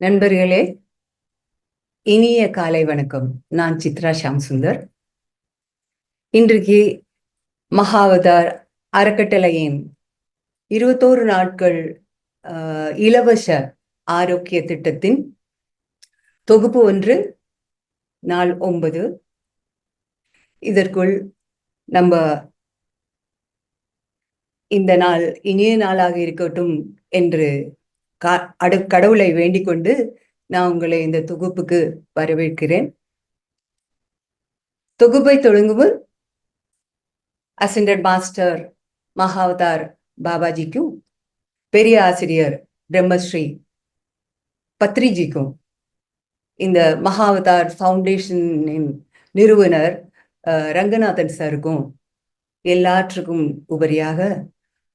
நண்பர்களே, இனிய காலை வணக்கம். நான் சித்ரா ஷாம் சுந்தர். இன்றைக்கு மகாவதார் அறக்கட்டளையின் 21 நாட்கள் இலவச ஆரோக்கிய திட்டத்தின் தொகுப்பு 1, நாள் 9. இதற்குள் நம்ம இந்த நாள் இனிய நாளாக இருக்கட்டும் என்று கடவுளை வேண்டிக் கொண்டு நான் உங்களை இந்த தொகுப்புக்கு வரவேற்கிறேன். தொகுப்பை தொடங்குவோம். அசெண்டட் மாஸ்டர் மகாவதார் பாபாஜிக்கும் பெரிய ஆசிரியர் பிரம்மஸ்ரீ பத்ரிஜிக்கும் இந்த மகாவதார் ஃபவுண்டேஷனின் நிறுவனர் ரங்கநாதன் சாருக்கும் எல்லாற்றுக்கும் உபரியாக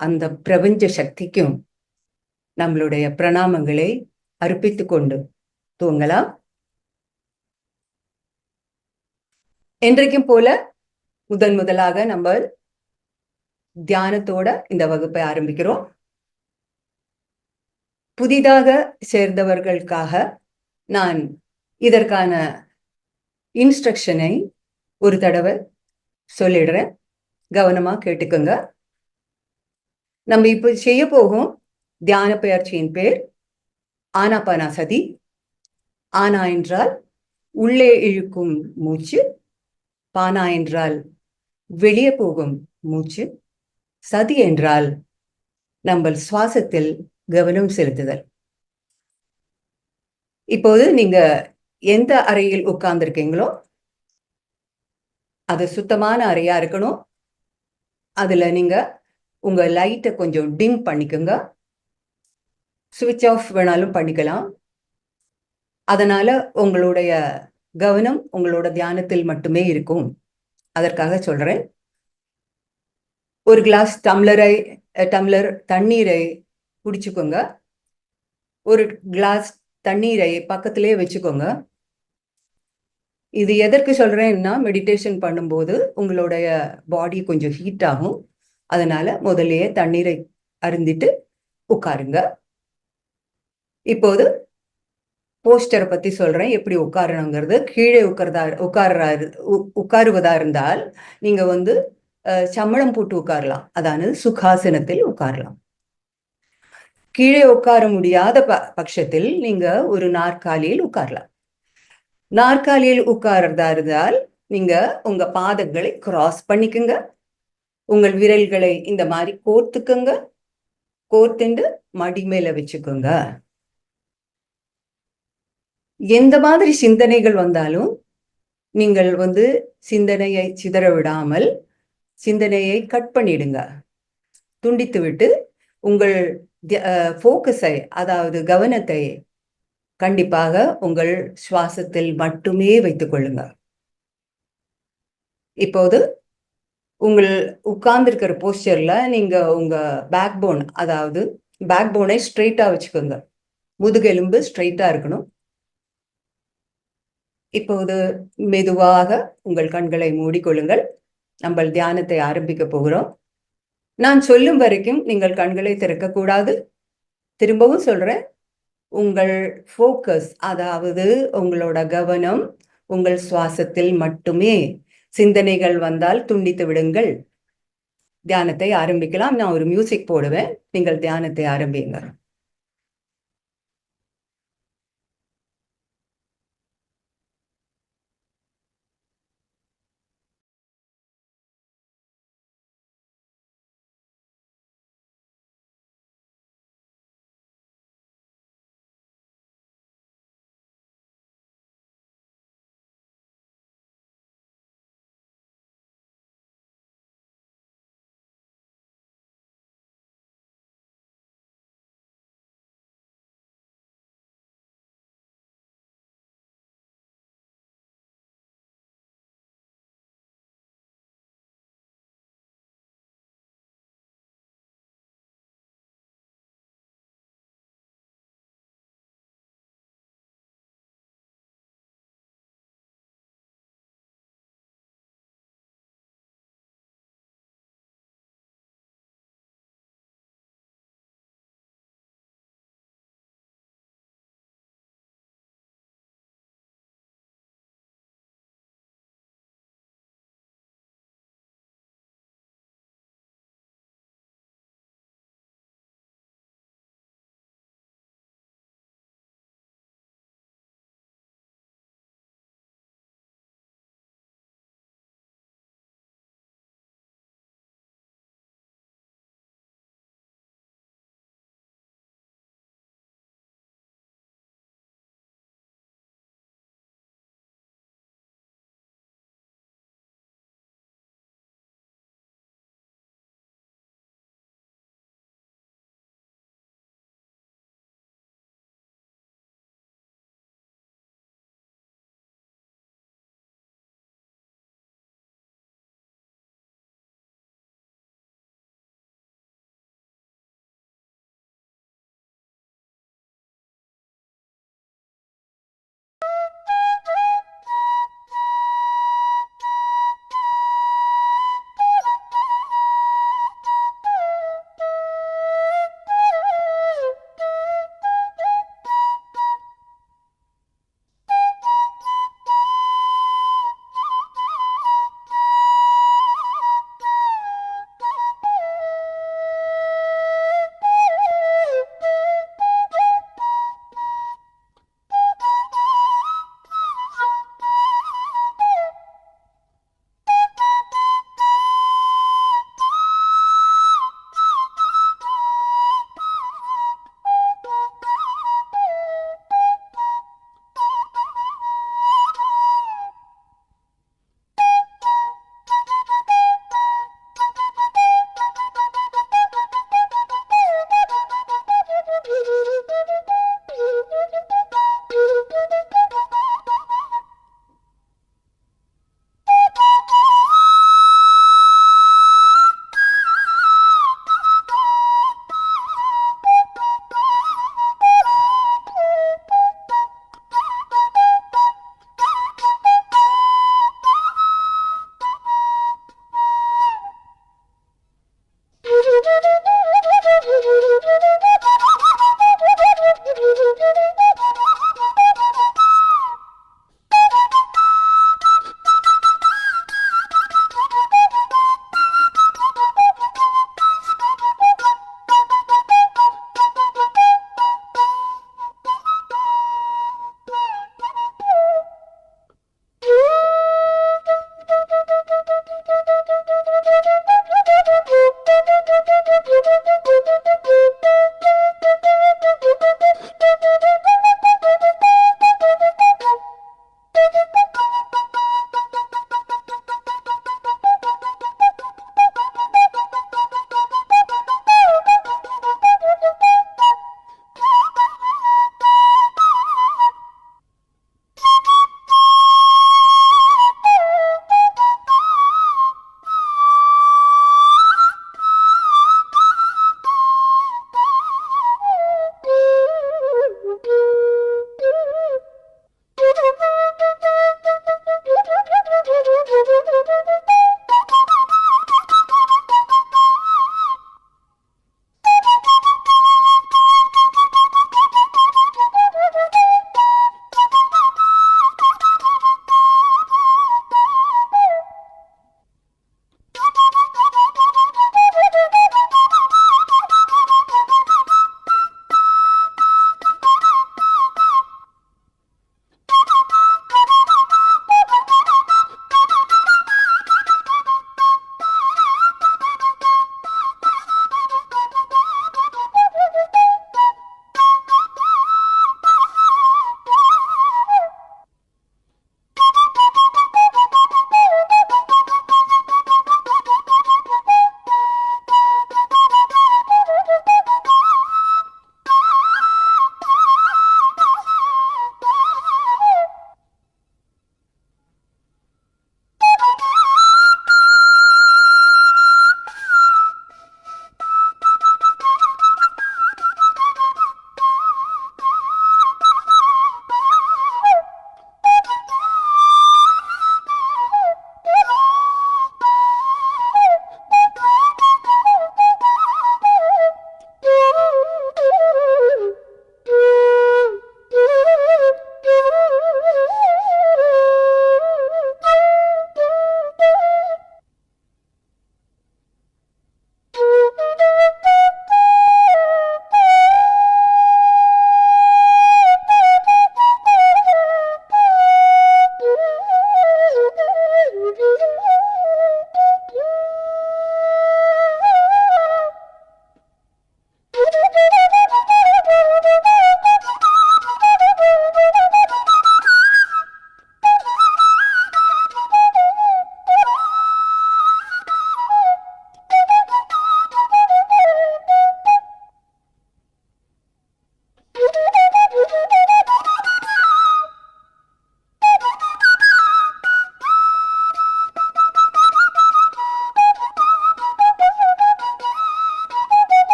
அந்த பிரபஞ்ச சக்திக்கும் நம்மளுடைய பிரணாமங்களை அர்ப்பித்து கொண்டு தூங்கலாம். என்றைக்கும் போல முதலாக நம்ம தியானத்தோட இந்த வகுப்பை ஆரம்பிக்கிறோம். புதிதாக சேர்ந்தவர்களுக்காக நான் இதற்கான இன்ஸ்ட்ரக்ஷனை ஒரு தடவை சொல்லிடுறேன். கவனமா கேட்டுக்கோங்க. நம்ம இப்போ செய்ய போகும் தியான பயிற்சியின் பேர் ஆனாபானசதி. ஆனா என்றால் உள்ளே இழுக்கும் மூச்சு, பானா என்றால் வெளியே போகும் மூச்சு, சதி என்றால் நம்ம சுவாசத்தில் கவனம் செலுத்துதல். இப்போது நீங்க எந்த அறையில் உட்கார்ந்துருக்கீங்களோ அது சுத்தமான அறையா இருக்கணும். அதுல நீங்க உங்க லைட்டை கொஞ்சம் டிம் பண்ணிக்கோங்க. சுவிட்ச் ஆஃப் வேணாலும் பண்ணிக்கலாம். அதனால உங்களுடைய கவனம் உங்களோட தியானத்தில் மட்டுமே இருக்கும். அதற்காக சொல்றேன். ஒரு கிளாஸ் டம்ளர் தண்ணீரை குடிச்சுக்கோங்க. ஒரு கிளாஸ் தண்ணீரை பக்கத்திலே வச்சுக்கோங்க. இது எதற்கு சொல்றேன்னா, மெடிடேஷன் பண்ணும்போது உங்களுடைய பாடி கொஞ்சம் ஹீட் ஆகும். அதனால முதல்லயே தண்ணீரை அருந்திட்டு உட்காருங்க. இப்போது போஸ்டரை பத்தி சொல்றேன், எப்படி உட்காரணுங்கிறது. கீழே உட்காருவதா இருந்தால் நீங்க சம்மணம் போட்டு உட்காரலாம். அதாவது சுகாசனத்தில் உட்காரலாம். கீழே உட்கார முடியாத பட்சத்தில் நீங்க ஒரு நாற்காலியில் உட்காரலாம். நாற்காலியில் உட்கார்றதா இருந்தால் நீங்க உங்க பாதங்களை கிராஸ் பண்ணிக்குங்க. உங்கள் விரல்களை இந்த மாதிரி கோர்த்துக்குங்க. கோர்த்துண்டு மடி மேல வச்சுக்கோங்க. எந்த மாதிரி சிந்தனைகள் வந்தாலும் நீங்கள் சிந்தனையை சிதற விடாமல் சிந்தனையை கட் பண்ணிடுங்க. துண்டித்து விட்டு உங்கள் ஃபோக்கஸை, அதாவது கவனத்தை கண்டிப்பாக உங்கள் சுவாசத்தில் மட்டுமே வைத்துக் கொள்ளுங்க. இப்போது உங்கள் உட்கார்ந்துருக்கிற போஸ்டர்ல நீங்க உங்க பேக்போனை ஸ்ட்ரெயிட்டா வச்சுக்கோங்க. முதுகெலும்பு ஸ்ட்ரெயிட்டா இருக்கணும். இப்போது மெதுவாக உங்கள் கண்களை மூடிக்கொள்ளுங்கள். நம்ம தியானத்தை ஆரம்பிக்க போகிறோம். நான் சொல்லும் வரைக்கும் நீங்கள் கண்களை திறக்கக்கூடாது. திரும்பவும் சொல்றேன், உங்கள் ஃபோக்கஸ், அதாவது உங்களோட கவனம் உங்கள் சுவாசத்தில் மட்டுமே. சிந்தனைகள் வந்தால் துண்டித்து விடுங்கள். தியானத்தை ஆரம்பிக்கலாம். நான் ஒரு மியூசிக் போடுவேன். நீங்கள் தியானத்தை ஆரம்பிங்க.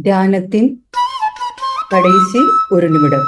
தியானத்தின் கடைசி 1 நிமிடம்.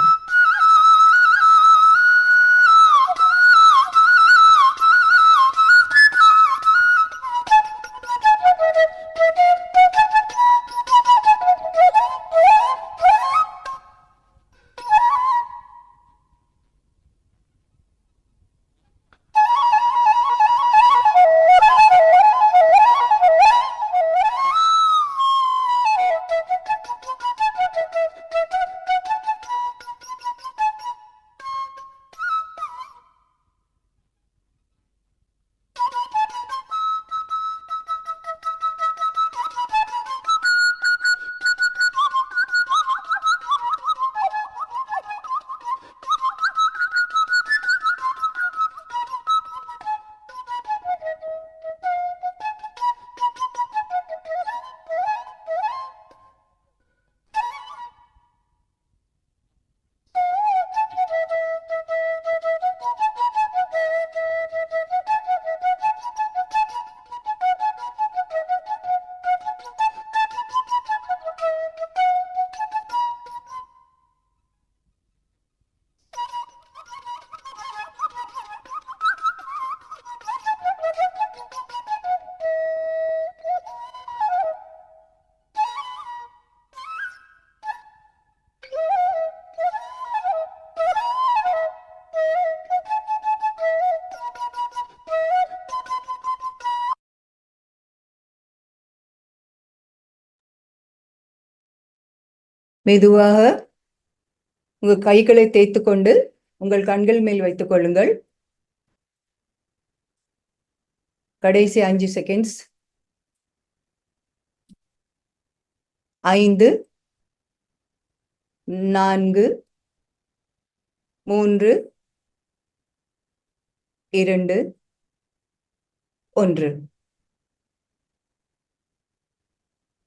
மெதுவாக உங்கள் கைகளை தேய்த்து கொண்டு உங்கள் கண்கள் மேல் வைத்துக் கொள்ளுங்கள். கடைசி 5 செகண்ட்ஸ். 5, 4, 3, 2, 1.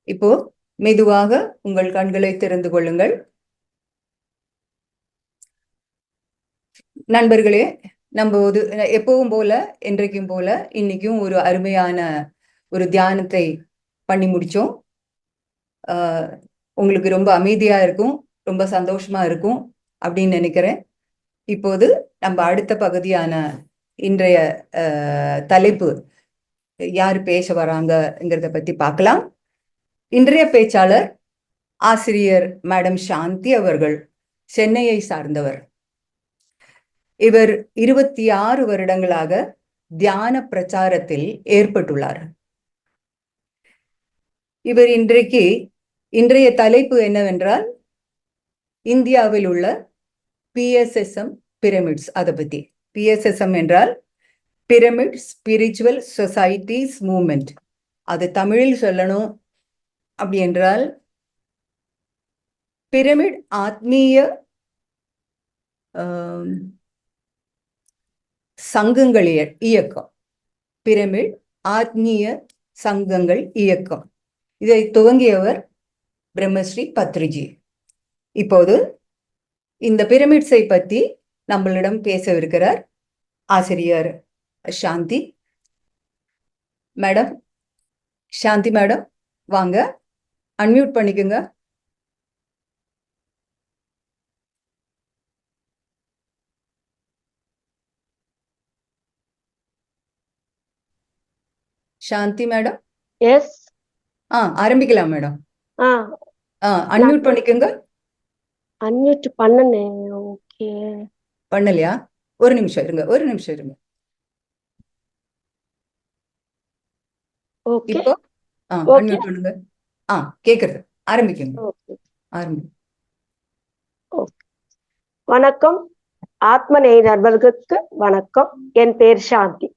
இப்போ மெதுவாக உங்கள் கண்களை திறந்து கொள்ளுங்கள். நண்பர்களே, நம்ம எப்பவும் போல இன்றைக்கும் போல இன்னைக்கும் ஒரு அருமையான ஒரு தியானத்தை பண்ணி முடிச்சோம். உங்களுக்கு ரொம்ப அமைதியா இருக்கும், ரொம்ப சந்தோஷமா இருக்கும் அப்படின்னு நினைக்கிறேன். இப்போது நம்ம அடுத்த பகுதியான இன்றைய தலைப்பு யார் பேச வராங்கங்கிறத பத்தி பார்க்கலாம். இன்றைய பேச்சாளர் ஆசிரியர் மேடம் சாந்தி அவர்கள், சென்னையை சார்ந்தவர். இவர் 26 வருடங்களாக தியான பிரச்சாரத்தில் ஏற்பட்டுள்ளார். இவர் இன்றைய தலைப்பு என்னவென்றால், இந்தியாவில் உள்ள PSSM பிரமிட்ஸ். அதை பத்தி. PSSM என்றால் பிரமிட் ஸ்பிரிச்சுவல் சொசைட்டிஸ் மூவ்மெண்ட். அது தமிழில் சொல்லணும் அப்படி என்றால் பிரமிட் ஆத்மீய சங்கங்கள் இயக்கம். பிரமிட் ஆத்மீய சங்கங்கள் இயக்கம். இதை துவங்கியவர் பிரம்மஸ்ரீ பத்ரிஜி. இப்போது இந்த பிரமிட்ஸை பற்றி நம்மளிடம் பேசவிருக்கிறார் ஆசிரியர் சாந்தி மேடம். சாந்தி மேடம் வாங்க, அன்மியூட் பண்ணிக்கோங்க. சாந்தி மேடம். எஸ். ஆரம்பிக்கலாம் மேடம். அன்மியூட் பண்ணிக்கோங்க. அன்மியூட் பண்ணனே. ஓகே. பண்ணலையா? ஒரு நிமிஷம் இருங்க. ஓகே. இப்போ அன்மியூட் பண்ணுங்க. கேக்குறது. ஆரம்பிக்குங்க. வணக்கம் ஆத்மநேய நண்பர்களுக்கு வணக்கம். என் பேர் சாந்தி.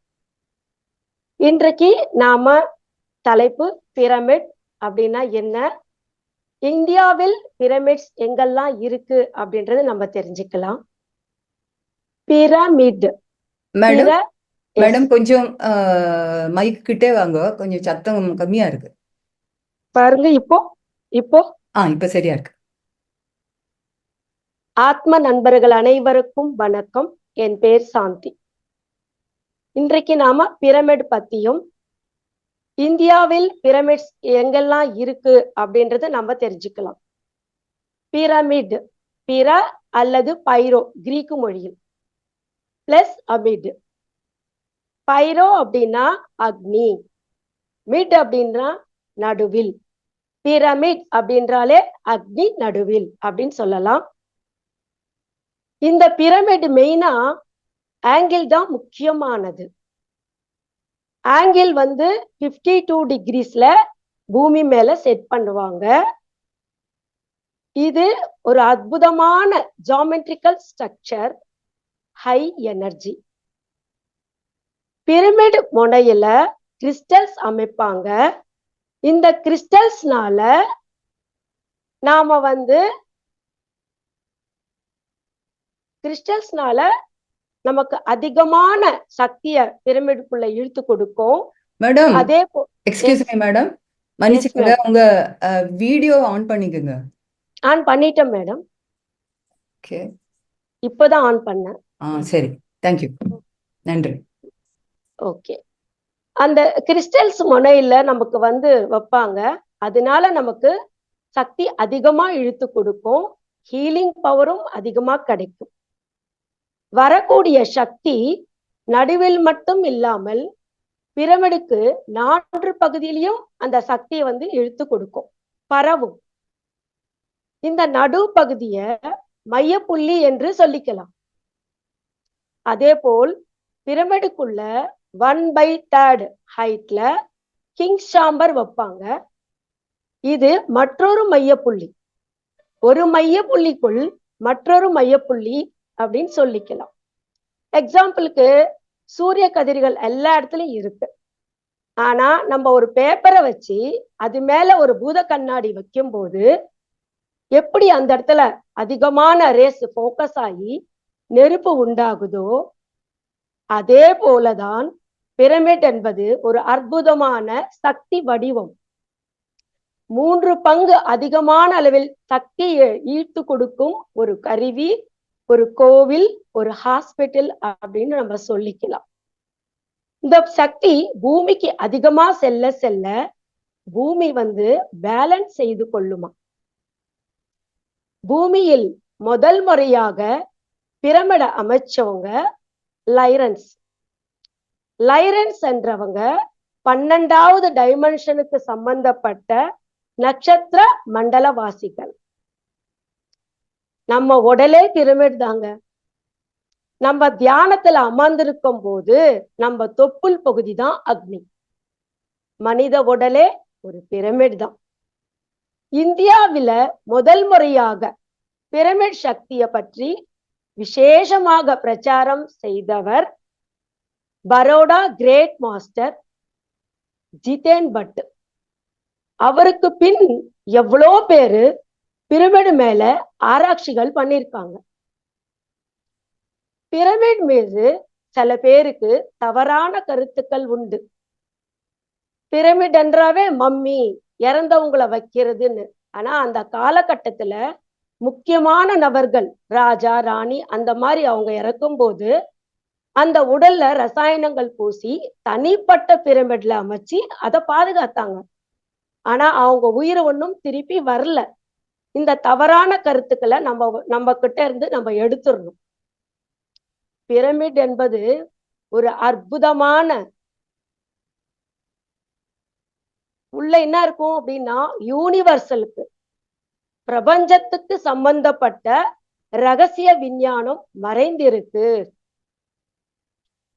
இன்றைக்கு நாம தலைப்பு பிரமிட் அப்படின்னா என்ன, இந்தியாவில் பிரமிட்ஸ் எங்கெல்லாம் இருக்கு அப்படின்றது நம்ம தெரிஞ்சுக்கலாம். பிரமிட் மேடம் கொஞ்சம் மைக் கிட்டே வாங்க, கொஞ்சம் சத்தம் கம்மியா இருக்கு பாருங்க. இப்போ இப்ப சரியா இருக்கு. ஆத்ம நண்பர்கள் அனைவருக்கும் வணக்கம். என் பேர் சாந்தி. இன்றைக்கு நாம பிரமிட் பத்தியும் இந்தியாவில் பிரமிட்ஸ் எங்கெல்லாம் இருக்கு அப்படின்றத நம்ம தெரிஞ்சுக்கலாம். பிரமிட், பிர அல்லது பைரோ கிரீக்கு மொழியில், பிளஸ் அமிட். பைரோ அப்படின்னா அக்னி, மிட் அப்படின்னா நடுவில், பிரமிட் அப்படின்றாலே அக்னி நடுவில் அப்படின்னு சொல்லலாம். இந்த பிரமிட் மெயினா ஆங்கிள் தான் முக்கியமானது. ஆங்கிள் 52 டிகிரிஸ்ல பூமி மேல செட் பண்ணுவாங்க. இது ஒரு அற்புதமான geometrical structure, high energy. Pyramid முனையில கிறிஸ்டல்ஸ் அமைப்பாங்க. இந்த கிறிஸ்டல்ஸ்னால நாம நமக்கு அதிகமான சக்திய பிரமிடுக்குள்ள இழுத்து கொடுக்கும். மேடம், அதே எக்ஸ்கியூஸ் மீ மேடம், மன்னிச்சுக்கோங்க, உங்க வீடியோ ஆன் பண்ணிக்கோங்க. ஆன் பண்ணிட்டேன் மேடம். ஓகே, இப்பதான் ஆன் பண்ணேன். சரி, தேங்க்யூ, நன்றி. ஓகே, அந்த கிறிஸ்டல்ஸ் முனையில நமக்கு வைப்பாங்க. அதனால நமக்கு சக்தி அதிகமா இழுத்து கொடுக்கும், ஹீலிங் பவரும் அதிகமா கிடைக்கும். வரக்கூடிய சக்தி நடுவில் மட்டும் இல்லாமல் பிரமிடுக்கு 4 பகுதியிலையும் அந்த சக்தியை இழுத்து கொடுக்கும், பரவும். இந்த நடு பகுதிய மையப்புள்ளி என்று சொல்லிக்கலாம். அதே போல் பிரமிடுக்குள்ள 1/3 ஹைட்ல கிங்ஸ் சாம்பர் வைப்பாங்க. இது மற்றொரு மையப்புள்ளி, ஒரு மையப்புள்ளிக்குள் மற்றொரு மையப்புள்ளி அப்படின்னு சொல்லிக்கலாம். எக்ஸாம்பிளுக்கு சூரிய கதிர்கள் எல்லா இடத்துலயும் இருக்கு. ஆனா நம்ம ஒரு பேப்பரை வச்சு அது மேல ஒரு பூத கண்ணாடி வைக்கும் போது எப்படி அந்த இடத்துல அதிகமான ரேஸ் போக்கஸ் ஆகி நெருப்பு உண்டாகுதோ, அதே போலதான் பிரமிட் என்பது ஒரு அற்புதமான சக்தி வடிவம். 3 பங்கு அதிகமான அளவில் சக்தியை ஈர்த்து கொடுக்கும் ஒரு கருவி, ஒரு கோவில், ஒரு ஹாஸ்பிட்டல் அப்படின்னு நம்ம சொல்லிக்கலாம். இந்த சக்தி பூமிக்கு அதிகமா செல்ல செல்ல பூமி பேலன்ஸ் செய்து கொள்ளுமா. பூமியில் முதல் முறையாக பிரமிட அமைச்சவங்க லைரன்ஸ். லைரன்ஸ் என்றவங்க 12வது டைமென்ஷனுக்கு சம்பந்தப்பட்ட நட்சத்திர மண்டலவாசிகள். நம்ம உடலே பிரமிட் தாங்க. நம்ம தியானத்துல அமர்ந்திருக்கும் போது நம்ம தொப்புள் பகுதி தான் அக்னி. மனித உடலே ஒரு பிரமிட் தான். இந்தியாவில முதல் முறையாக பிரமிட் சக்தியை பற்றி விசேஷமாக பிரச்சாரம் செய்தவர் பரோடா கிரேட் மாஸ்டர் ஜிதேன் பட். அவருக்கு பின் எவ்வளோ பேரு பிரமிட் மேல ஆராய்ச்சிகள் பண்ணிருக்காங்க. பிரமிட் மீது சில பேருக்கு தவறான கருத்துக்கள் உண்டு. பிரமிட் என்றாவே மம்மி, இறந்தவங்களை வைக்கிறதுன்னு. ஆனா அந்த காலகட்டத்துல முக்கியமான நபர்கள், ராஜா ராணி, அந்த மாதிரி அவங்க இறக்கும் போது அந்த உடல்ல ரசாயனங்கள் பூசி தனிப்பட்ட பிரமிட்ல அமைச்சு அதை பாதுகாத்தாங்க. ஆனா அவங்க உயிரை ஒன்றும் திருப்பி வரல. இந்த தவறான கருத்துக்களை நம்ம கிட்ட இருந்து நம்ம எடுத்துடணும். பிரமிட் என்பது ஒரு அற்புதமான, உள்ள என்ன இருக்கும் அப்படின்னா யூனிவர்சலுக்கு, பிரபஞ்சத்துக்கு சம்பந்தப்பட்ட ரகசிய விஞ்ஞானம் மறைந்திருக்கு.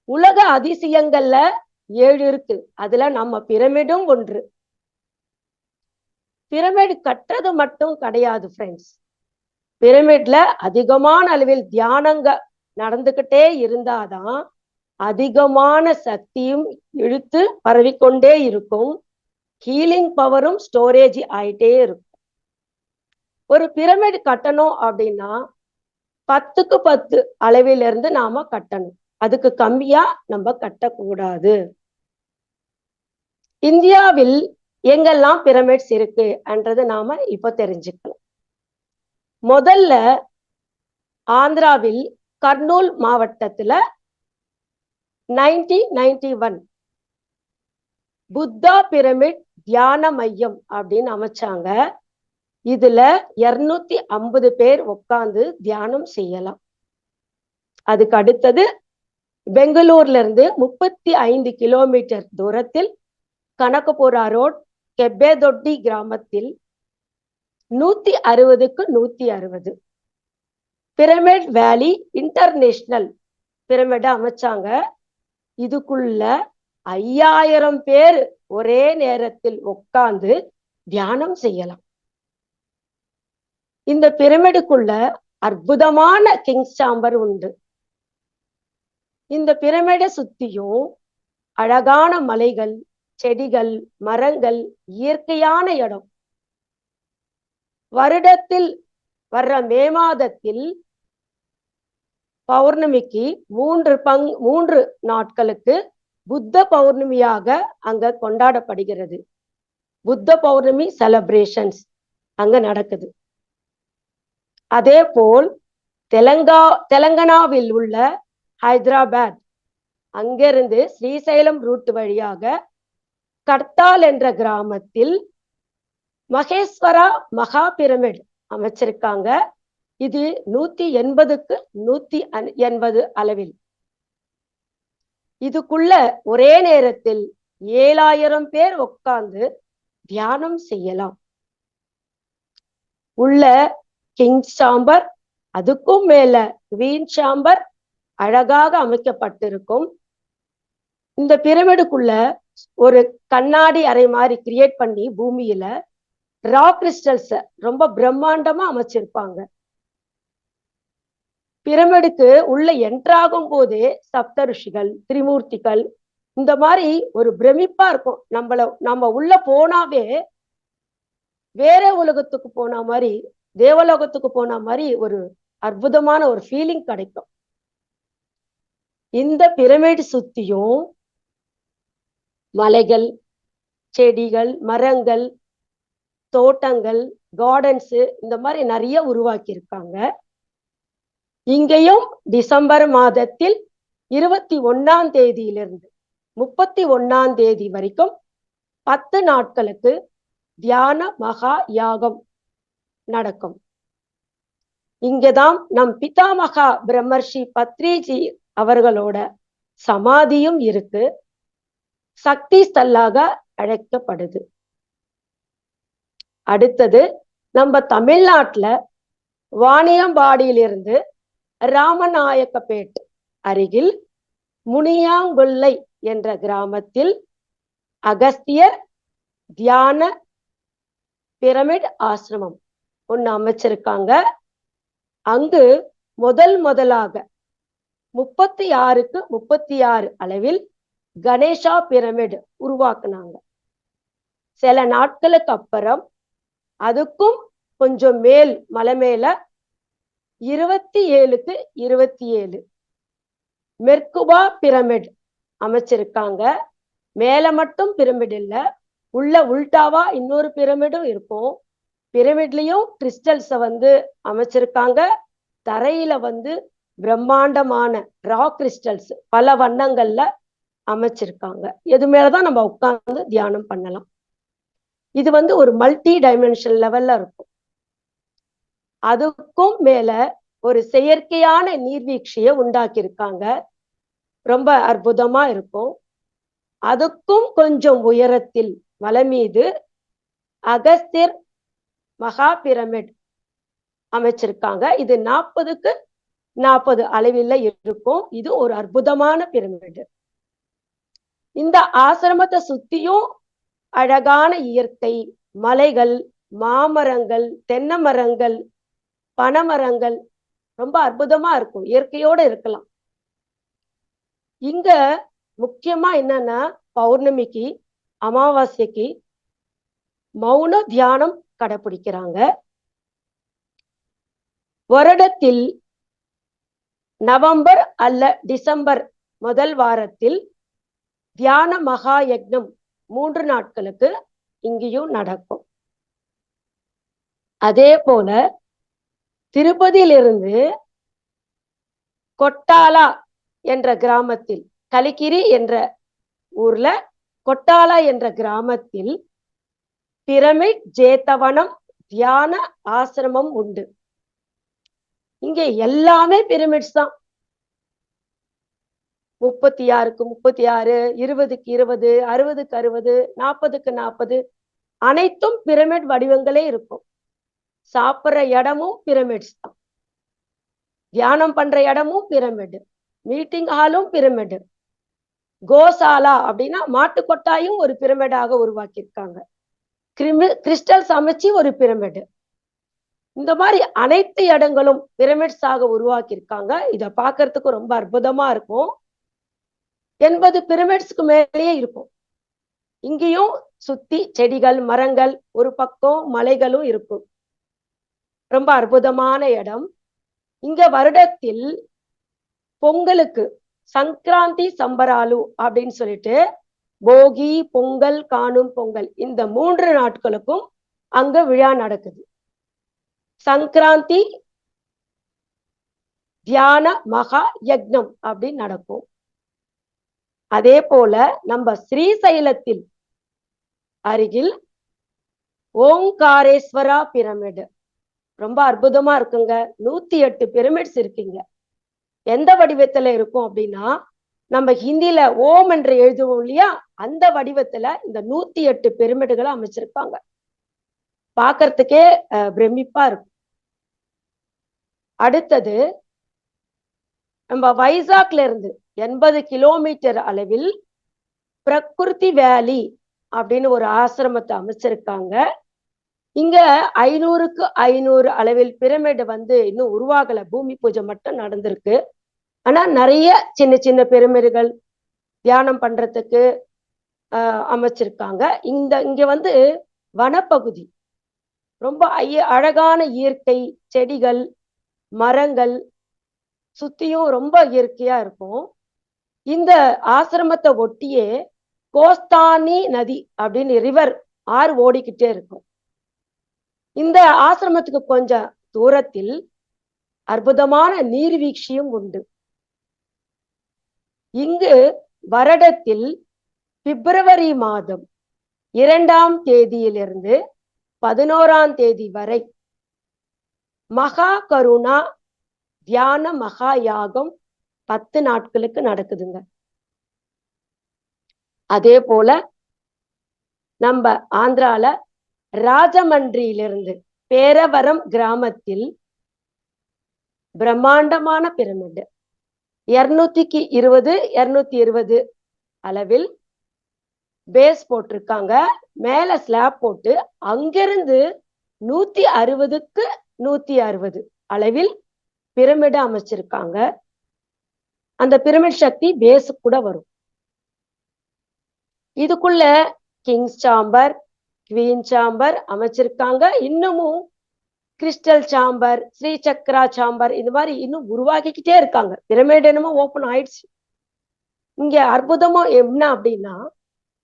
உலக அதிசயங்கள்ல 7 இருக்கு. அதுல நம்ம பிரமிடும் ஒன்று. பிரமிட் கட்டுறது மட்டும் கிடையாது ஃப்ரெண்ட்ஸ். பிரமிட்ல அதிகமான அளவில் தியானங்க நடந்துகிட்டே இருந்தாதான் அதிகமான சக்தியும் இழுத்து பரவிக்கொண்டே இருக்கும். ஹீலிங் பவரும் ஸ்டோரேஜ் ஆயிட்டே இருக்கும். ஒரு பிரமிட் கட்டணும் அப்படின்னா 10க்கு 10 அளவிலிருந்து நாம கட்டணும். அதுக்கு கம்மியா நம்ம கட்டக்கூடாது. இந்தியாவில் எங்கெல்லாம் பிரமிட்ஸ் இருக்கு என்றது நாம இப்ப தெரிஞ்சுக்கலாம். முதல்ல ஆந்திராவில் கர்னூல் மாவட்டத்துல 1991 புத்தா பிரமிட் தியான மையம் அப்படின்னு அமைச்சாங்க. இதுல 250 பேர் உட்கார்ந்து தியானம் செய்யலாம். அதுக்கு அடுத்தது பெங்களூர்ல இருந்து 35 கிலோமீட்டர் தூரத்தில் கனகபுரா ரோட் கெப்பேதொட்டி கிராமத்தில் 160க்கு 160 பிரமிட் வேலி இன்டர்நேஷனல் பிரமிட அமைச்சாங்க. இதுக்குள்ள 5000 பேர் ஒரே நேரத்தில் உட்கார்ந்து தியானம் செய்யலாம். இந்த பிரமிடுக்குள்ள அற்புதமான கிங்ஸ் சாம்பர் உண்டு. இந்த பிரமிடை சுத்தியும் அழகான மலைகள், செடிகள், மரங்கள், இயற்கையான இடம். வருடத்தில் வர்ற மே மாதத்தில் பௌர்ணமிக்கு 3 நாட்களுக்கு புத்த பௌர்ணமியாக அங்க கொண்டாடப்படுகிறது. புத்த பௌர்ணமி செலிப்ரேஷன்ஸ் அங்க நடக்குது. அதே போல் தெலங்கானாவில் உள்ள ஹைதராபாத், அங்கிருந்து ஸ்ரீசைலம் ரூட் வழியாக கர்த்தால் என்ற கிராமத்தில் மகேஸ்வரா மகா பிரமிட் அமைச்சிருக்காங்க. இது 180க்கு 180 அளவில். இதுக்குள்ள ஒரே நேரத்தில் 7000 பேர் உட்கார்ந்து தியானம் செய்யலாம். உள்ள கிங் சாம்பர், அதுக்கும் மேல குவீன் சாம்பர் அழகாக அமைக்கப்பட்டிருக்கும். இந்த பிரமிடுக்குள்ள ஒரு கண்ணாடி அறை மாதிரி கிரியேட் பண்ணி பூமியில ராக் கிறிஸ்டல்ஸ் ரொம்ப பிரம்மாண்டமா அமைச்சிருப்பாங்க. பிரமிடுக்கு உள்ள என்ட்ராகும் போதே சப்த ரிஷிகள், திரிமூர்த்திகள், இந்த மாதிரி ஒரு பிரமிப்பா இருக்கும். நம்ம உள்ள போனாவே வேற உலகத்துக்கு போன மாதிரி, தேவலோகத்துக்கு போன மாதிரி ஒரு அற்புதமான ஒரு ஃபீலிங் கிடைக்கும். இந்த பிரமிட் சுத்தியும் மலைகள், செடிகள், மரங்கள், தோட்டங்கள், கார்டன்ஸ், இந்த மாதிரி நிறைய உருவாக்கி இருக்காங்க. இங்கேயும் டிசம்பர் மாதத்தில் 21ஆம் தேதியிலிருந்து 31ஆம் தேதி வரைக்கும் 10 நாட்களுக்கு தியான மகா யாகம் நடக்கும். இங்கதான் நம் பிதாமகா பிரம்மர்ஷி பத்ரிஜி அவர்களோட சமாதியும் இருக்கு. சக்தி ஸ்தல்லாக அழைக்கப்படுது. அடுத்தது நம்ம தமிழ்நாட்டுல வாணியம்பாடியிலிருந்து ராமநாயக்கப்பேட் அருகில் முனியாங்கொல்லை என்ற கிராமத்தில் அகஸ்தியர் தியான பிரமிட் ஆசிரமம் ஒண்ணு அமைச்சிருக்காங்க. அங்கு முதலாக 36க்கு 36 அளவில் கணேஷா பிரமிட் உருவாக்குனாங்க. சில நாட்களுக்கு அப்புறம் அதுக்கும் கொஞ்சம் மேல் மலை மேல 27க்கு 27 மெர்குபா பிரமிட் அமைச்சிருக்காங்க. மேல மட்டும் பிரமிட் இல்ல, உள்ள உல்டாவா இன்னொரு பிரமிடும் இருக்கும். பிரமிட்லயும் கிறிஸ்டல்ஸ அமைச்சிருக்காங்க. தரையில பிரம்மாண்டமான ராக் கிறிஸ்டல்ஸ் பல வண்ணங்கள்ல அமைச்சிருக்காங்க. எது மேலதான் நம்ம உட்கார்ந்து தியானம் பண்ணலாம். இது ஒரு மல்டி டைமென்ஷன் லெவல்ல இருக்கும். அதுக்கும் மேல ஒரு செயற்கையான நீர்வீழ்ச்சியை உண்டாக்கி இருக்காங்க. ரொம்ப அற்புதமா இருக்கும். அதுக்கும் கொஞ்சம் உயரத்தில் மலை மீது அகஸ்தியர் மகா பிரமிட் அமைச்சிருக்காங்க. இது 40க்கு 40 அளவில் இருக்கும். இது ஒரு அற்புதமான பிரமிட். இந்த ஆசிரமத்தை சுத்தியும் அழகான இயற்கை, மலைகள், மாமரங்கள், தென்னை மரங்கள், பனைமரங்கள் ரொம்ப அற்புதமா இருக்கும். இயற்கையோட இருக்கலாம். இங்க முக்கியமா என்னன்னா, பௌர்ணமிக்கு, அமாவாசைக்கு மௌன தியானம் கடைபிடிக்கிறாங்க. வருடத்தில் நவம்பர் அல்ல டிசம்பர் முதல் வாரத்தில் தியான மகா யக்னம் 3 நாட்களுக்கு இங்கேயும் நடக்கும். அதே போல திருப்பதியிலிருந்து கொட்டாலா என்ற கிராமத்தில், கலிகிரி என்ற ஊர்ல கொட்டாலா என்ற கிராமத்தில் பிரமிட் ஜேதவனம் தியான ஆசிரமம் உண்டு. இங்க எல்லாமே பிரமிட்ஸ் தான். 36க்கு 36, 20க்கு 20, 60க்கு 60, 40க்கு 40 அனைத்தும் பிரமிட் வடிவங்களே இருக்கும். சாப்பிடுற இடமும் பிரமிட்ஸ் தான். தியானம் பண்ற இடமும் பிரமிடு, மீட்டிங் ஹாலும் பிரமிடு. கோசாலா அப்படின்னா மாட்டு கொட்டாயும் ஒரு பிரமிடாக உருவாக்கியிருக்காங்க. கிறிஸ்டல் சமைச்சு ஒரு பிரமிடு. இந்த மாதிரி அனைத்து இடங்களும் பிரமிட்ஸாக உருவாக்கியிருக்காங்க. இத பாக்குறதுக்கு ரொம்ப அற்புதமா இருக்கும். 80 பிரமிட்ஸ்க்கு மேலேயே இருக்கும். இங்கேயும் சுத்தி செடிகள், மரங்கள், ஒரு பக்கம் மலைகளும் இருக்கும். ரொம்ப அற்புதமான இடம். இங்க வருடத்தில் பொங்கலுக்கு சங்கராந்தி சம்பராலு அப்படின்னு சொல்லிட்டு போகி, பொங்கல், காணும் பொங்கல் இந்த 3 நாட்களுக்கும் அங்க விழா நடக்குது. சங்கராந்தி தியான மகா யக்னம் அப்படின்னு நடக்கும். அதே போல நம்ம ஸ்ரீசைலத்தில் அருகில் ஓங்காரேஸ்வரா பிரமிடு ரொம்ப அற்புதமா இருக்குங்க. 108 பிரமிட்ஸ் இருக்குங்க. எந்த வடிவத்துல இருக்கும் அப்படின்னா, நம்ம ஹிந்தில ஓம் என்று எழுதுவோம் இல்லையா, அந்த வடிவத்துல இந்த 108 பிரமிடுகளை அமைச்சிருக்காங்க. பாக்குறதுக்கே பிரமிப்பா இருக்கும். அடுத்தது நம்ம வைசாக்ல இருந்து 80 கிலோமீட்டர் அளவில் பிரகிருதி வேலி அப்படின்னு ஒரு ஆசிரமத்தை அமைச்சிருக்காங்க. இங்க 500க்கு 500 அளவில் பிரமிடு இன்னும் உருவாகல. பூமி பூஜை மட்டும் நடந்திருக்கு. ஆனா நிறைய சின்ன சின்ன பிரமிடுகள் தியானம் பண்றதுக்கு அமைச்சிருக்காங்க. இங்க வனப்பகுதி, ரொம்ப அழகான இயற்கை, செடிகள், மரங்கள் சுத்தியும் ரொம்ப இயற்கையா இருக்கும். இந்த ஆசிரமத்தை ஒட்டியே கோஸ்தானி நதி அப்படின்னு ரிவர், ஆறு ஓடிக்கிட்டே இருக்கும். இந்த ஆசிரமத்துக்கு கொஞ்சம் தூரத்தில் அற்புதமான நீர்வீழ்ச்சியும் உண்டு. இங்கு வருடத்தில் பிப்ரவரி மாதம் 2ஆம் தேதியிலிருந்து 11ஆம் தேதி வரை மகா கருணா தியான மகா யாகம் 10 நாட்களுக்கு நடக்குதுங்க. அதே போல நம்ம ஆந்திரால ராஜமன்றியிலிருந்து பேரவரம் கிராமத்தில் பிரம்மாண்டமான பிரமிடு 220 220 அளவில் பேஸ் போட்டிருக்காங்க. மேல ஸ்லாப் போட்டு அங்கிருந்து 160க்கு 160 அளவில் பிரமிடு அமைச்சிருக்காங்க. அந்த பிரமிட் சக்தி பேஸு கூட வரும். இதுக்குள்ள கிங்ஸ் சாம்பர், குவீன் சாம்பர் அமைச்சிருக்காங்க. இன்னமும் கிறிஸ்டல் சாம்பர், ஸ்ரீ சக்ரா சாம்பர் இந்த மாதிரி இன்னும் உருவாக்கிக்கிட்டே இருக்காங்க. பிரமிட் என்னமோ ஓபன் ஆயிடுச்சு. இங்க அற்புதமா என்ன அப்படின்னா,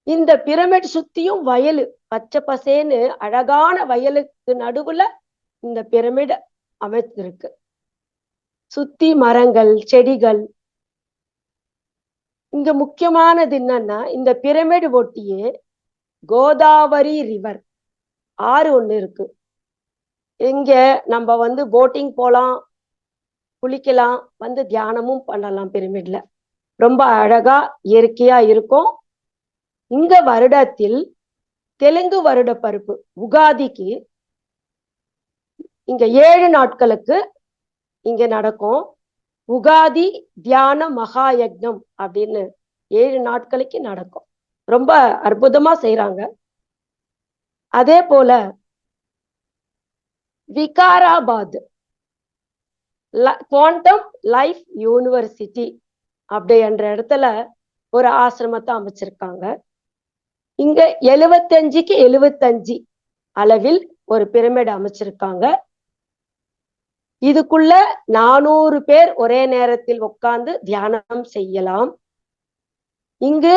இந்த பிரமிட் சுத்தியும் வயலு, பச்சை பசேன்னு அழகான வயலுக்கு நடுவுல இந்த பிரமிட் அமைச்சிருக்கு. சுத்தி மரங்கள், செடிகள். இங்க முக்கியமானது என்னன்னா, இந்த பிரமிட் ஒட்டியே கோதாவரி ரிவர், ஆறு ஒண்ணு இருக்கு. இங்க நம்ம போட்டிங் போலாம், குளிக்கலாம், தியானமும் பண்ணலாம். பிரமிட்ல ரொம்ப அழகா இயற்கையா இருக்கும். இங்க வருடத்தில் தெலுங்கு வருட பருப்பு உகாதிக்கு இங்க 7 நாட்களுக்கு இங்க நடக்கும். உகாதி தியான மகா யக்னம் அப்படின்னு 7 நாட்களுக்கு நடக்கும். ரொம்ப அற்புதமா செய்யறாங்க. அதே போல விகாராபாத் குவாண்டம் லைஃப் யூனிவர்சிட்டி அப்படி என்ற இடத்துல ஒரு ஆசிரமத்தை அமைச்சிருக்காங்க. இங்க 75க்கு 75 அளவில் ஒரு பிரமிடு அமைச்சிருக்காங்க. இதுக்குள்ள 400 பேர் ஒரே நேரத்தில் உட்கார்ந்து தியானம் செய்யலாம். இங்கு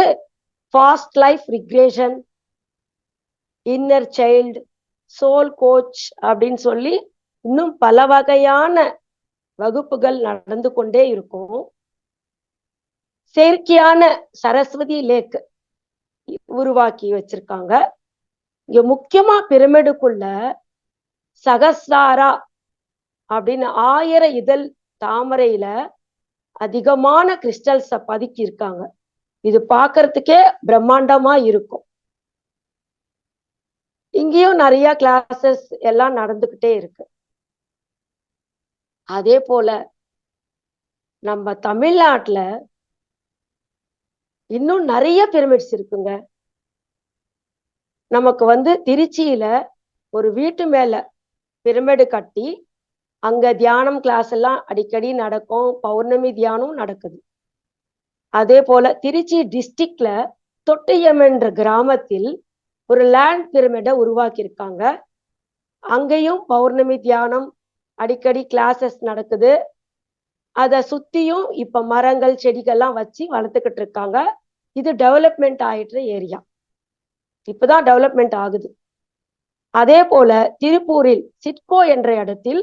fast life recreation, inner child, soul coach அப்படின்னு சொல்லி இன்னும் பல வகையான வகுப்புகள் நடந்து கொண்டே இருக்கும். செயற்கையான சரஸ்வதி லேக் உருவாக்கி வச்சிருக்காங்க. இங்க முக்கியமா பிரமிடுக்குள்ள சகஸ்ராரா அப்படின்னு 1000 இதழ் தாமரையில அதிகமான கிறிஸ்டல்ஸ பதுக்கி இருக்காங்க. இது பார்க்கறதுக்கே பிரம்மாண்டமா இருக்கும். இங்கேயும் நிறைய கிளாஸஸ் எல்லாம் நடந்துகிட்டே இருக்கு. அதே போல நம்ம தமிழ்நாட்டுல இன்னும் நிறைய பிரமிட்ஸ் இருக்குங்க. நமக்கு திருச்சியில ஒரு வீட்டு மேல பிரமிடு கட்டி அங்க தியானம் கிளாஸ் எல்லாம் அடிக்கடி நடக்கும். பௌர்ணமி தியானம் நடக்குது. அதே போல திருச்சி டிஸ்ட்ரிக்ட்ல தொட்டியம் என்ற கிராமத்தில் ஒரு லேண்ட் பிரமிட உருவாக்கி இருக்காங்க. அங்கேயும் பௌர்ணமி தியானம் அடிக்கடி கிளாஸஸ் நடக்குது. அதை சுத்தியும் இப்ப மரங்கள் செடிகள்லாம் வச்சு வளர்த்துக்கிட்டு இருக்காங்க. இது டெவலப்மெண்ட் ஆயிடுற ஏரியா, இப்பதான் டெவலப்மெண்ட் ஆகுது. அதே போல திருப்பூரில் சிட்கோ என்ற இடத்தில்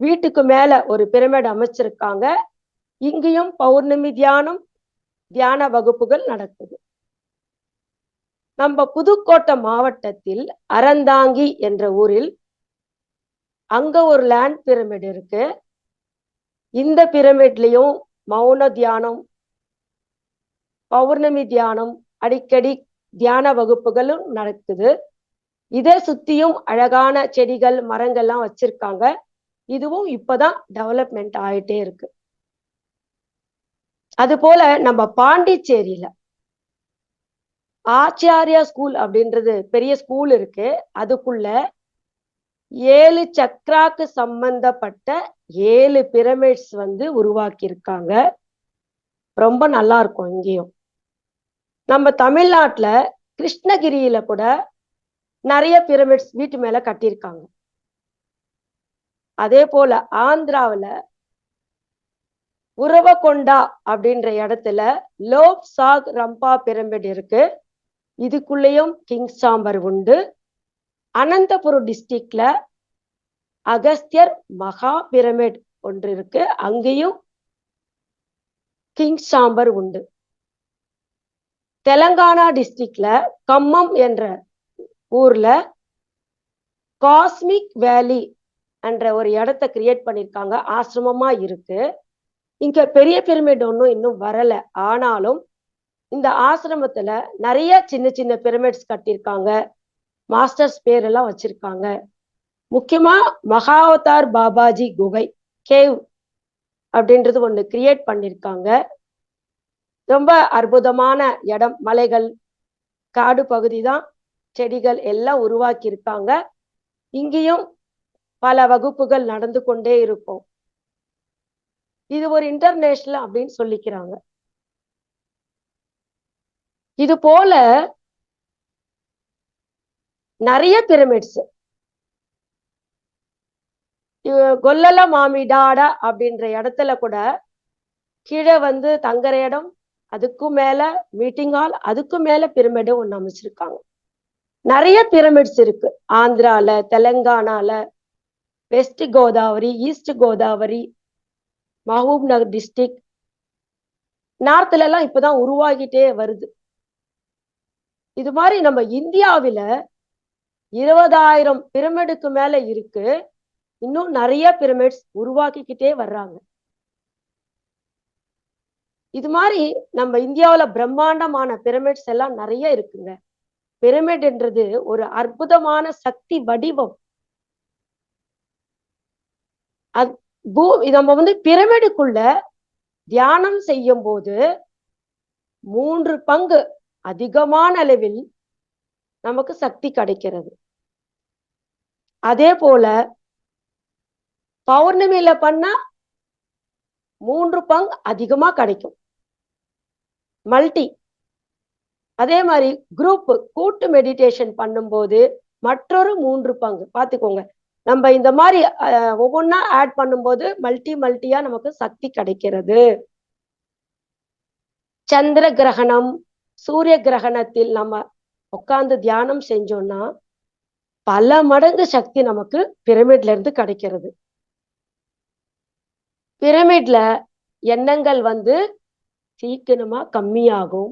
வீட்டுக்கு மேல ஒரு பிரமிட் அமைச்சிருக்காங்க. இங்கேயும் பௌர்ணமி தியான வகுப்புகள் நடக்குது. நம்ம புதுக்கோட்டை மாவட்டத்தில் அறந்தாங்கி என்ற ஊரில் அங்க ஒரு லேண்ட் பிரமிட் இருக்கு. இந்த பிரமிட்லயும் மௌன தியானம், பௌர்ணமி தியானம், அடிக்கடி தியான வகுப்புகளும் நடக்குது. இதை சுத்தியும் அழகான செடிகள் மரங்கள்லாம் வச்சிருக்காங்க. இதுவும் இப்பதான் டெவலப்மெண்ட் ஆயிட்டே இருக்கு. அது போல நம்ம பாண்டிச்சேரியில ஆச்சாரியா ஸ்கூல் அப்படின்றது பெரிய ஸ்கூல் இருக்கு. அதுக்குள்ள 7 சக்ராக்கு சம்பந்தப்பட்ட 7 பிரமிட்ஸ் உருவாக்கி இருக்காங்க. ரொம்ப நல்லா இருக்கும். இங்கேயும் நம்ம தமிழ்நாட்டுல கிருஷ்ணகிரியில கூட நிறைய பிரமிட்ஸ் வீட்டு மேல கட்டியிருக்காங்க. அதே போல ஆந்திராவில உறவகொண்டா அப்படின்ற இடத்துல லோக் சாக் ரம்பா பிரமிட் இருக்கு. இதுக்குள்ளேயும் கிங் சாம்பர் உண்டு. அனந்தபுரம் டிஸ்ட்ரிக்ட்ல அகஸ்தியர் மகா பிரமிட் ஒன்று இருக்கு. அங்கேயும் கிங் சாம்பர் உண்டு. தெலங்கானா டிஸ்ட்ரிக்ட்ல கம்மம் என்ற ஊர்ல காஸ்மிக் வேலி என்ற ஒரு இடத்தை கிரியேட் பண்ணிருக்காங்க. ஆசிரமமா இருக்கு. இங்க பெரிய பிரமிட் ஒன்றும் இன்னும் வரல. ஆனாலும் இந்த ஆசிரமத்துல நிறைய சின்ன சின்ன பிரமிட்ஸ் கட்டியிருக்காங்க. மாஸ்டர்ஸ் பேர் எல்லாம் வச்சிருக்காங்க. முக்கியமா மகாவதார் பாபாஜி குகை கேவ் அப்படின்றது ஒண்ணு கிரியேட் பண்ணிருக்காங்க. ரொம்ப அற்புதமான இடம். மலைகள், காடு பகுதி தான், செடிகள் எல்லாம் உருவாக்கி இருக்காங்க. இங்கேயும் பல வகுப்புகள் நடந்து கொண்டே இருக்கும். இது ஒரு இன்டர்நேஷனல் அப்படின்னு சொல்லிக்கிறாங்க. இது போல நிறைய பிரமிட்ஸ் கொல்லல மாமிடாடா அப்படின்ற இடத்துல கூட கீழே தங்குற இடம், அதுக்கும் மேல மீட்டிங் ஹால், அதுக்கும் மேல பிரமிடும் ஒண்ணு அமைச்சிருக்காங்க. நிறைய பிரமிட்ஸ் இருக்கு. ஆந்திரால, தெலுங்கானால, வெஸ்ட் கோதாவரி, ஈஸ்ட் கோதாவரி, மஹபூப் நகர் டிஸ்ட்ரிக்ட், நார்த்ல எல்லாம் இப்பதான் உருவாகிட்டே வருது. இது மாதிரி நம்ம இந்தியாவில 20,000 பிரமிடுக்கு மேல இருக்கு. இன்னும் நிறைய பிரமிட்ஸ் உருவாக்கிக்கிட்டே வர்றாங்க. இது மாதிரி நம்ம இந்தியாவில பிரம்மாண்டமான பிரமிட்ஸ் எல்லாம் நிறைய இருக்குங்க. பிரமிட் என்றது ஒரு அற்புதமான சக்தி வடிவம். நம்ம பிரமிடுக்குள்ள தியானம் செய்யும் போது 3 பங்கு அதிகமான அளவில் நமக்கு சக்தி கிடைக்கிறது. அதே போல பௌர்ணமியில பண்ணா 3 பங்கு அதிகமா கிடைக்கும், மல்டி. அதே மாதிரி குரூப் கூட்டு மெடிடேஷன் பண்ணும்போது மற்றொரு 3 பங்கு. பார்த்துக்கோங்க, நம்ம இந்த மாதிரி ஒவ்வொன்றா ஆட் பண்ணும்போது மல்டியா நமக்கு சக்தி கிடைக்கிறது. சந்திர கிரகணம், சூரிய கிரகணத்தில் நம்ம உட்கார்ந்து தியானம் செஞ்சோம்னா பல மடங்கு சக்தி நமக்கு பிரமிட்ல இருந்து கிடைக்கிறது. பிரமிட்ல எண்ணங்கள் சீக்கிரமா கம்மியாகும்.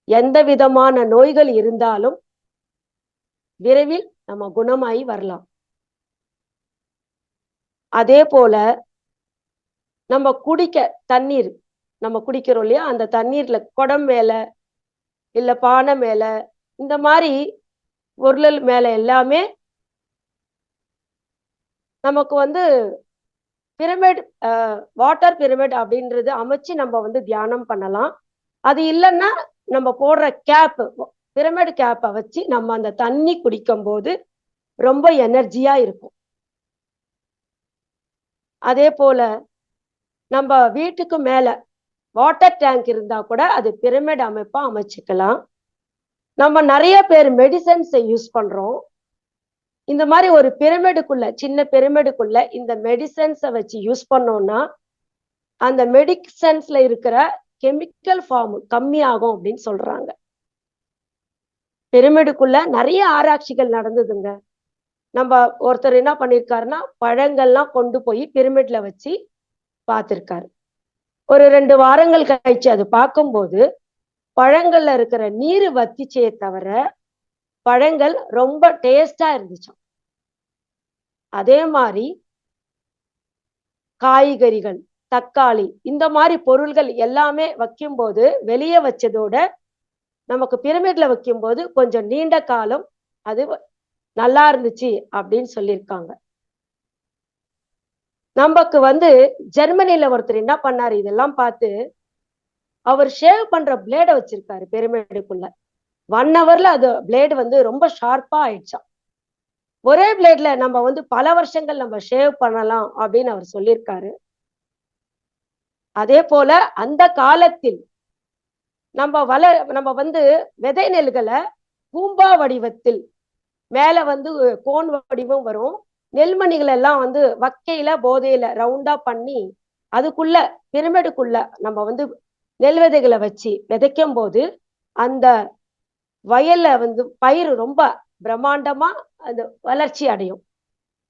எந்த விதமான நோய்கள் இருந்தாலும் விரைவில் நம்ம குணமாயி வரலாம். அதே போல நம்ம குடிக்க தண்ணீர் நம்ம குடிக்கிறோம் இல்லையா, அந்த தண்ணீர்ல குடம் மேல இல்ல பானை மேல இந்த மாதிரி பொருள் மேல எல்லாமே நமக்கு வந்து பிரமிட் வாட்டர் பிரமிட் அப்படின்றது அமைச்சு நம்ம வந்து தியானம் பண்ணலாம். அது இல்லைன்னா நம்ம போடுற கேப் பிரமிட் கேப்பை வச்சு நம்ம அந்த தண்ணி குடிக்கும் போது ரொம்ப எனர்ஜியா இருக்கும். அதே போல நம்ம வீட்டுக்கு மேல வாட்டர் டேங்க் இருந்தா கூட அது பிரமிட் அமைப்பா அமைச்சுக்கலாம். நம்ம நிறைய பேர் மெடிசன்ஸை யூஸ் பண்றோம். இந்த மாதிரி ஒரு பிரமிடுக்குள்ள சின்ன பிரமிடுக்குள்ள இந்த மெடிசன்ஸை வச்சு யூஸ் பண்ணோம்னா அந்த மெடிசன்ஸ்ல இருக்கிற கெமிக்கல் ஃபார்ம் கம்மியாகும் அப்படின்னு சொல்றாங்க. பிரமிடுக்குள்ள நிறைய ஆராய்ச்சிகள் நடந்ததுங்க. நம்ம ஒருத்தர் என்ன பண்ணிருக்காருன்னா பழங்கள்லாம் கொண்டு போய் பிரமிட்ல வச்சு பார்த்திருக்காரு. ஒரு 2 வாரங்கள் கழிச்சு அது பார்க்கும்போது பழங்கள்ல இருக்கிற நீர் வத்திச்சே தவிர பழங்கள் ரொம்ப டேஸ்டா இருந்துச்சாம். அதே மாதிரி காய்கறிகள், தக்காளி இந்த மாதிரி பொருள்கள் எல்லாமே வைக்கும்போது வெளியே வச்சதோட நமக்கு பிரமிட்ல வைக்கும்போது கொஞ்சம் நீண்ட காலம் அது நல்லா இருந்துச்சு அப்படின்னு சொல்லியிருக்காங்க. நமக்கு வந்து ஜெர்மனில ஒருத்தர் என்ன பண்ணாரு, இதெல்லாம் பார்த்து அவர் ஷேவ் பண்ற பிளேட வச்சிருக்காரு பிரமிடுக்குள்ள. 1 ஹவர்ல அது பிளேடு வந்து ரொம்ப ஷார்ப்பா ஆயிடுச்சாம். ஒரே பிளேட்ல நம்ம வந்து பல வருஷங்கள் நம்ம ஷேவ் பண்ணலாம் அப்படின்னு அவர் சொல்லியிருக்காரு. அதே போல அந்த காலத்தில் நம்ம வந்து விதை நெல்களை பூம்பா வடிவத்தில் மேல வந்து கோன் வடிவம் வரும். நெல்மணிகள் எல்லாம் வந்து வக்கையில போதையில ரவுண்டா பண்ணி அதுக்குள்ள பிரமிடுக்குள்ள நம்ம வந்து நெல் விதைகளை வச்சு விதைக்கும் போது அந்த வயல்ல வந்து பயிர் ரொம்ப பிரம்மாண்டமா அந்த வளர்ச்சி அடையும்.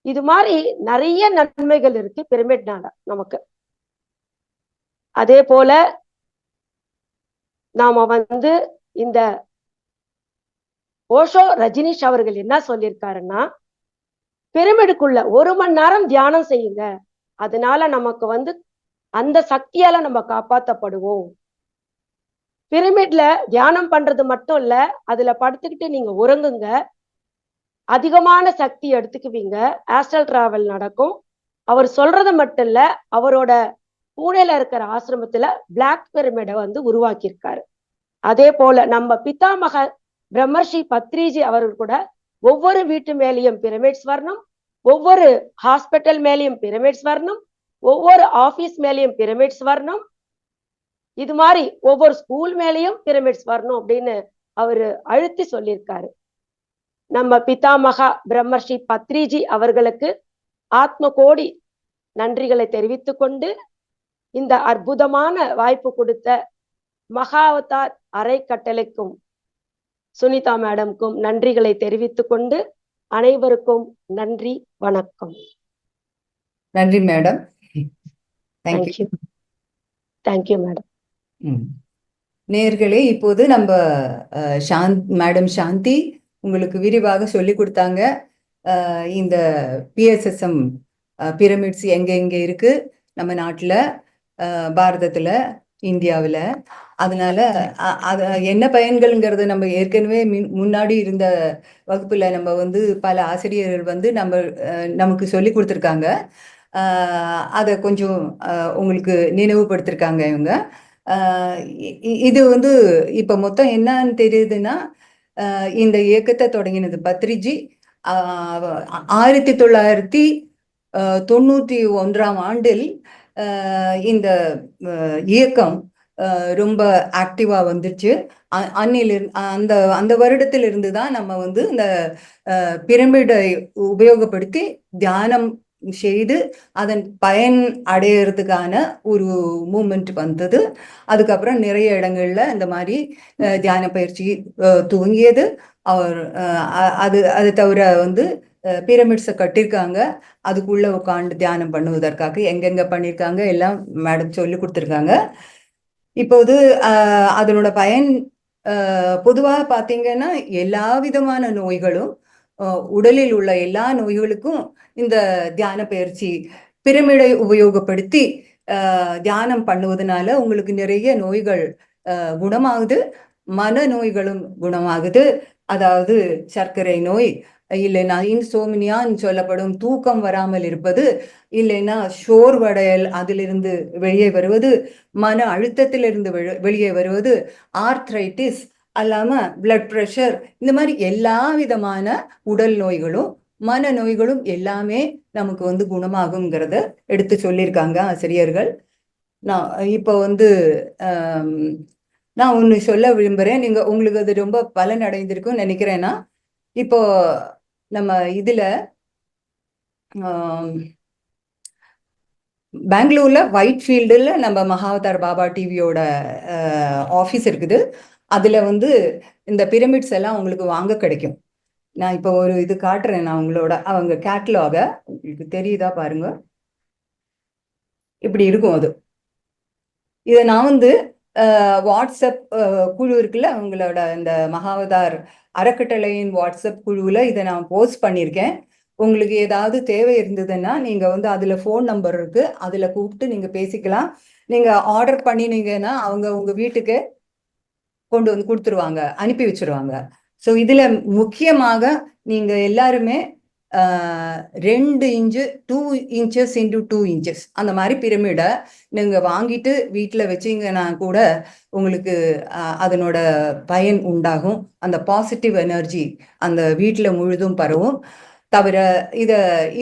இது மாதிரி நிறைய நன்மைகள் இருக்கு பிரமிட்னால நமக்கு. அதே போல நாம வந்து இந்த ஓஷோ ரஜினிஷ் அவர்கள் என்ன சொல்லியிருக்காருன்னா பிரமிடுக்குள்ள 1 மணி நேரம் தியானம் செய்யுங்க, அதனால நமக்கு வந்து அந்த சக்தியால நம்ம காப்பாற்றப்படுவோம். பிரமிட்ல தியானம் பண்றது மட்டும் இல்ல, அதுல படுத்துக்கிட்டு நீங்க உறங்குங்க, அதிகமான சக்தி எடுத்துக்குவீங்க, ஆஸ்ட்ரல் டிராவல் நடக்கும். அவர் சொல்றது மட்டும் இல்ல, அவரோட பூனேல இருக்கிற ஆசிரமத்துல பிளாக் பிரமிடை வந்து உருவாக்கியிருக்காரு. அதே போல நம்ம பிதாமக பிரம்மர்ஷி பத்ரிஜி அவர்கள் கூட ஒவ்வொரு வீட்டு மேலேயும் பிரமிட்ஸ் வரணும், ஒவ்வொரு ஹாஸ்பிட்டல் மேலேயும் பிரமிட்ஸ் வரணும், ஒவ்வொரு ஆபீஸ் மேலேயும் பிரமிட்ஸ் வரணும், இது மாதிரி ஒவ்வொரு ஸ்கூல் மேலேயும் பிரமிட்ஸ் வரணும் அப்படின்னு அவரு அழுத்தி சொல்லியிருக்காரு. நம்ம பிதாமகா பிரம்மர்ஷி பத்ரிஜி அவர்களுக்கு ஆத்ம கோடி நன்றிகளை தெரிவித்துக் கொண்டு இந்த அற்புதமான வாய்ப்பு கொடுத்த மகாவதார் அறக்கட்டளைக்கும் சுனிதா மேடம்க்கும் நன்றிகளை தெரிவித்துக் கொண்டு அனைவருக்கும் நன்றி, வணக்கம். நன்றி மேடம். தேங்க்யூ. Thank you madam. நேயர்களே, இப்போது நம்ம மேடம் சாந்தி உங்களுக்கு விரிவாக சொல்லி கொடுத்தாங்க. இந்த பிஎஸ்எஸ்எம் பிரமிட்ஸ் எங்க இருக்கு நம்ம நாட்டுல, பாரதத்துல, இந்தியாவில். அதனால அது என்ன பயன்கள்ங்கிறது நம்ம ஏற்கனவே முன்னாடி இருந்த வகுப்புல நம்ம வந்து பல ஆசிரியர்கள் வந்து நமக்கு சொல்லி கொடுத்துருக்காங்க. அதை கொஞ்சம் உங்களுக்கு நினைவுபடுத்திருக்காங்க இவங்க. இது வந்து இப்ப மொத்தம் என்னன்னு தெரியுதுன்னா, இந்த இயக்கத்தை தொடங்கினது பத்ரிஜி 1991 இந்த இயக்கம் ரொம்ப ஆக்டிவா வந்துச்சு. அந்த வருடத்திலிருந்து தான் நம்ம வந்து இந்த பிரமிடை உபயோகப்படுத்தி தியானம் செய்து அதன் பயன் அடையிறதுக்கான ஒரு மூமெண்ட் வந்தது. அதுக்கப்புறம் நிறைய இடங்கள்ல இந்த மாதிரி தியான பயிற்சி துவங்கியது. அது தவிர வந்து பிரமிட்ஸை கட்டியிருக்காங்க, அதுக்குள்ள உட்காந்து தியானம் பண்ணுவதற்காக எங்கெங்க பண்ணியிருக்காங்க எல்லாம் மேடம் சொல்லி கொடுத்துருக்காங்க. இப்போது அதனோட பயன் பொதுவாக பார்த்தீங்கன்னா எல்லா விதமான நோய்களும் உடலில் உள்ள எல்லா நோய்களுக்கும் இந்த தியான பயிற்சி பிரமிடை உபயோகப்படுத்தி தியானம் பண்ணுவதனால உங்களுக்கு நிறைய நோய்கள் குணமாகுது, மன நோய்களும் குணமாகுது. அதாவது சர்க்கரை நோய், இல்லைன்னா இன்சோமினியான்னு சொல்லப்படும் தூக்கம் வராமல் இருப்பது, இல்லைன்னா சோர்வடையல் அதிலிருந்து வெளியே வருவது, மன அழுத்தத்திலிருந்து வெளியே வருவது, ஆர்த்ரைட்டிஸ் அல்லாம பிளட் ப்ரெஷர், இந்த மாதிரி எல்லா விதமான உடல் நோய்களும் மன நோய்களும் எல்லாமே நமக்கு வந்து குணமாகுங்கிறத எடுத்து சொல்லியிருக்காங்க ஆசிரியர்கள். நான் இப்போ வந்து நான் ஒன்று சொல்ல விரும்புகிறேன். உங்களுக்கு அது ரொம்ப பலன் அடைந்திருக்கும்னு நினைக்கிறேன்னா, இப்போ நம்ம இதுல பெங்களூர்ல ஒயிட் ஃபீல்டில் நம்ம மகாவதார் பாபா டிவியோட ஆஃபீஸ் இருக்குது. அதுல வந்து இந்த பிரமிட்ஸ் எல்லாம் உங்களுக்கு வாங்க கிடைக்கும். நான் இப்போ ஒரு இது காட்டுறேன், நான் உங்களோட அவங்க கேட்டலாக. உங்களுக்கு தெரியுதா பாருங்க, இப்படி இருக்கும் அது. இதை நான் வந்து வாட்ஸ்அப் குழு இருக்குல்ல, அவங்களோட இந்த மகாவதார் அறக்கட்டளையின் வாட்ஸ்அப் குழுவில் இதை நான் போஸ்ட் பண்ணியிருக்கேன். உங்களுக்கு ஏதாவது தேவை இருந்ததுன்னா நீங்கள் வந்து அதில் ஃபோன் நம்பர் இருக்கு, அதில் கூப்பிட்டு நீங்கள் பேசிக்கலாம். நீங்கள் ஆர்டர் பண்ணினீங்கன்னா அவங்க உங்கள் வீட்டுக்கு கொண்டு வந்து கொடுத்துருவாங்க, அனுப்பி வச்சிருவாங்க. ஸோ இதில் முக்கியமாக நீங்கள் எல்லாருமே 2 இன்ச்சு 2 இன்ச்சஸ் இன்டூ 2 இன்ச்சஸ் அந்த மாதிரி பிரமிடை நீங்கள் வாங்கிட்டு வீட்டில் வச்சிங்கன்னா கூட உங்களுக்கு அதனோட பயன் உண்டாகும். அந்த பாசிட்டிவ் எனர்ஜி அந்த வீட்டில் முழுதும் பரவும். தவிர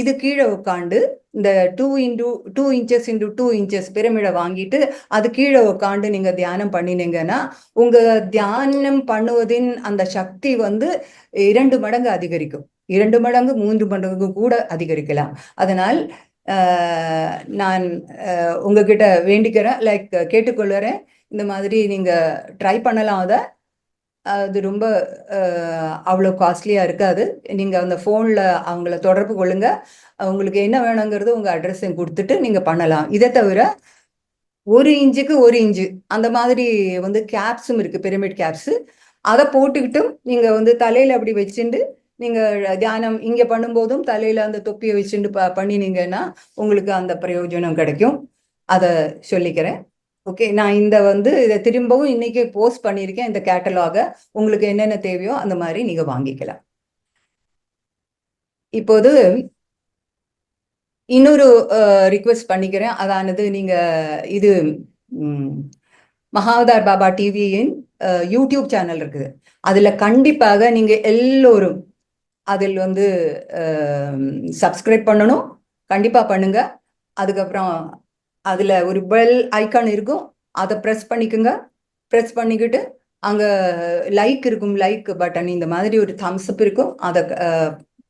இது கீழே உட்காந்து இந்த 2 இன்ச்சஸ் இன்டூ 2 இன்ச்சஸ் பிரமிடை வாங்கிட்டு அது கீழே உட்காந்து நீங்க தியானம் பண்ணினீங்கன்னா உங்க தியானம் பண்ணுவதின் அந்த சக்தி வந்து 2 மடங்கு அதிகரிக்கும். 2 மடங்கு 3 மடங்கு கூட அதிகரிக்கலாம். அதனால் நான் உங்ககிட்ட வேண்டிக்கிறேன், கேட்டுக்கொள்ளுறேன், இந்த மாதிரி நீங்க ட்ரை பண்ணலாம். அது ரொம்ப அவ்வளோ காஸ்ட்லியாக இருக்காது. நீங்கள் அந்த ஃபோனில் அவங்கள தொடர்பு கொள்ளுங்க, உங்களுக்கு என்ன வேணுங்கிறது உங்கள் அட்ரஸையும் கொடுத்துட்டு நீங்கள் பண்ணலாம். இதை தவிர 1 இன்ச்சுக்கு 1 இன்ச்சு அந்த மாதிரி வந்து கேப்ஸும் இருக்குது, பிரமிட் கேப்ஸு. அதை போட்டுக்கிட்டும் நீங்கள் வந்து தலையில் அப்படி வச்சுட்டு நீங்கள் தியானம் இங்கே பண்ணும்போதும் தலையில் அந்த தொப்பியை வச்சுட்டு பண்ணினீங்கன்னா உங்களுக்கு அந்த பிரயோஜனம் கிடைக்கும். அதை சொல்லிக்கிறேன். ஓகே, நான் இதை திரும்பவும் இன்னைக்கு போஸ்ட் பண்ணியிருக்கேன், இந்த கேட்டலாக. உங்களுக்கு என்னென்ன தேவையோ அந்த மாதிரி நீங்க வாங்கிக்கலாம். இப்போது இன்னொரு ரிக்வெஸ்ட் பண்ணிக்கிறேன். அதானது நீங்க இது மகாவதார் பாபா டிவியின் யூடியூப் சேனல் இருக்குது. அதுல கண்டிப்பாக நீங்க எல்லோரும் அதில் வந்து சப்ஸ்கிரைப் பண்ணணும், கண்டிப்பா பண்ணுங்க. அதுக்கப்புறம் அதுல ஒரு பெல் ஐக்கான் இருக்கும், அதை ப்ரெஸ் பண்ணிக்கோங்க. ப்ரெஸ் பண்ணிக்கிட்டு அங்கே லைக் இருக்கும், லைக் பட்டன், இந்த மாதிரி ஒரு தம்ஸ் அப் இருக்கும், அதை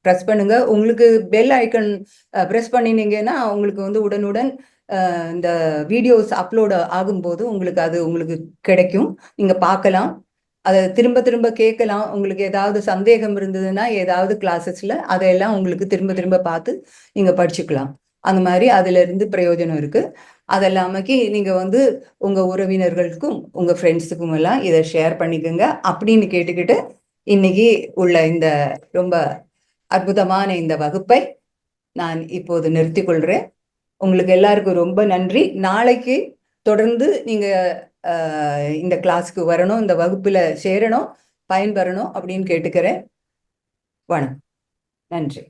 ப்ரெஸ் பண்ணுங்க. உங்களுக்கு பெல் ஐக்கன் ப்ரெஸ் பண்ணினீங்கன்னா உங்களுக்கு வந்து உடனுடன் இந்த வீடியோஸ் அப்லோட் ஆகும்போது உங்களுக்கு கிடைக்கும், நீங்கள் பார்க்கலாம், அதை திரும்ப திரும்ப கேட்கலாம். உங்களுக்கு ஏதாவது சந்தேகம் இருந்ததுன்னா ஏதாவது கிளாஸஸில் அதையெல்லாம் உங்களுக்கு திரும்ப திரும்ப பார்த்து நீங்கள் படிச்சுக்கலாம். அந்த மாதிரி அதுல இருந்து பிரயோஜனம் இருக்கு. அதெல்லாமக்கி நீங்க வந்து உங்க உறவினர்களுக்கும் உங்க ஃப்ரெண்ட்ஸுக்கும் எல்லாம் இதை ஷேர் பண்ணிக்கோங்க அப்படின்னு கேட்டுக்கிட்டு இன்னைக்கு உள்ள இந்த ரொம்ப அற்புதமான இந்த வகுப்பை நான் இப்போது நிறுத்தி கொள்றேன். உங்களுக்கு எல்லாருக்கும் ரொம்ப நன்றி. நாளைக்கு தொடர்ந்து நீங்க இந்த கிளாஸ்க்கு வரணும், இந்த வகுப்புல சேரணும், பயன்பெறணும் அப்படின்னு கேட்டுக்கிறேன். வணக்கம், நன்றி.